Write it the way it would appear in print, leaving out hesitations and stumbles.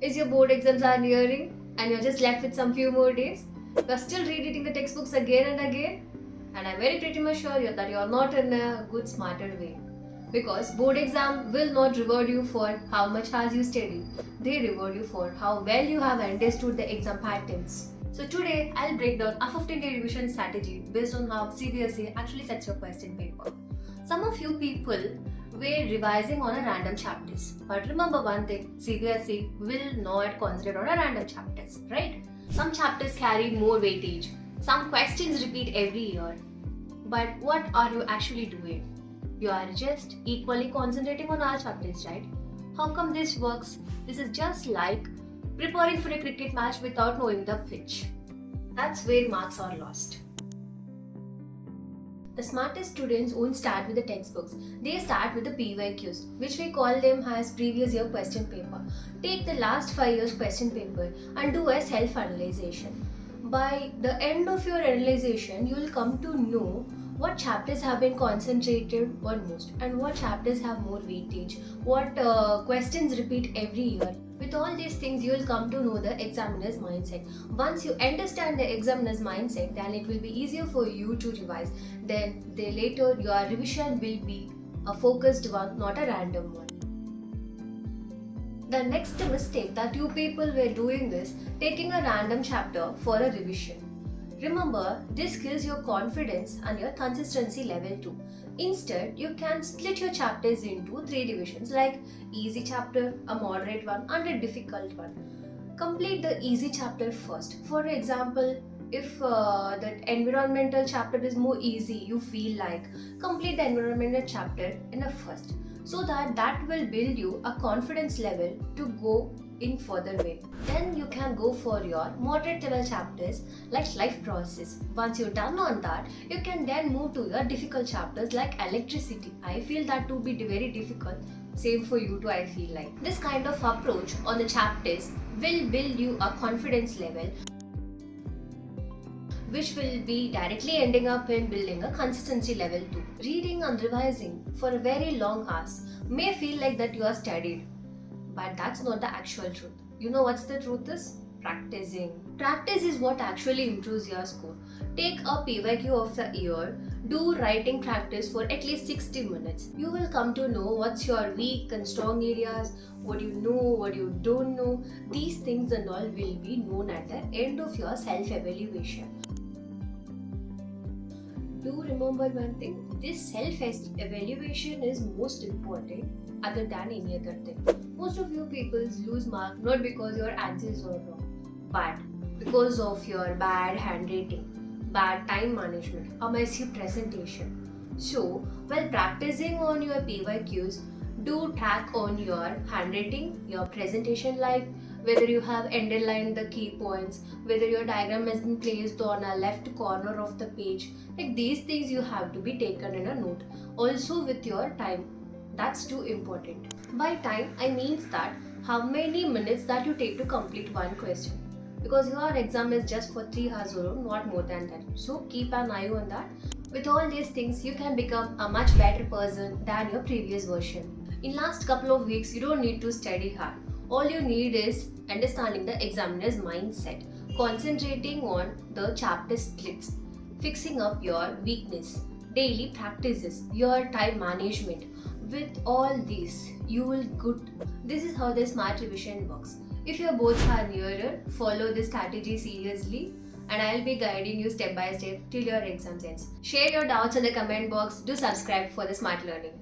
Is your board exams are nearing and you're just left with some few more days? You're still rereading the textbooks again and again? And I'm very pretty much sure that you're not in a good smarter way. Because board exam will not reward you for how much has you studied. They reward you for how well you have understood the exam patterns. So today I'll break down a 15-day revision strategy based on how CBSE actually sets your question paper. Some of you people were revising on a random chapters. But remember one thing, CBSE will not concentrate on a random chapters, right? Some chapters carry more weightage. Some questions repeat every year. But what are you actually doing? You are just equally concentrating on all chapters, right? How come this works? This is just like preparing for a cricket match without knowing the pitch. That's where marks are lost. The smartest students won't start with the textbooks. They start with the PYQs, which we call them as previous year question paper. Take the last 5 years question paper and do a self-analyzation. By the end of your analyzation, you will come to know what chapters have been concentrated on most and what chapters have more weightage, what questions repeat every year. With all these things, you will come to know the examiner's mindset. Once you understand the examiner's mindset, then it will be easier for you to revise. Then later your revision will be a focused one, not a random one. The next mistake that you people were doing is taking a random chapter for a revision. Remember, this kills your confidence and your consistency level too. Instead, you can split your chapters into 3 divisions like easy chapter, a moderate one and a difficult one. Complete the easy chapter first. For example, if the environmental chapter is more easy, you feel like complete the environmental chapter in a first, so that will build you a confidence level to go in further way. Then you can go for your moderate level chapters like life process. Once you're done on that, you can then move to your difficult chapters like electricity. I feel that to be very difficult. Same for you too, I feel like. This kind of approach on the chapters will build you a confidence level, which will be directly ending up in building a consistency level too. Reading and revising for a very long hours may feel like that you are studied, but that's not the actual truth. You know what's the truth is? Practicing. Practice is what actually improves your score. Take a PYQ of the year, do writing practice for at least 60 minutes. You will come to know what's your weak and strong areas, what you know, what you don't know. These things and all will be known at the end of your self-evaluation. Do remember one thing, this self-evaluation is most important other than any other thing. Most of you people lose mark not because your answers were wrong, but because of your bad handwriting, bad time management, a messy presentation. So, while practicing on your PYQs, do track on your handwriting, your presentation, like whether you have underlined the key points, whether your diagram has been placed on a left corner of the page. Like these things you have to be taken in a note. Also with your time, that's too important. By time, I means that how many minutes that you take to complete one question. Because your exam is just for 3 hours alone, not more than that. So keep an eye on that. With all these things, you can become a much better person than your previous version. In last couple of weeks, you don't need to study hard. All you need is understanding the examiner's mindset, concentrating on the chapter splits, fixing up your weakness, daily practices, your time management. With all these, you will good. This is how the smart revision works. If your boards are nearer, follow this strategy seriously, and I'll be guiding you step by step till your exam ends. Share your doubts in the comment box. Do subscribe for the smart learning.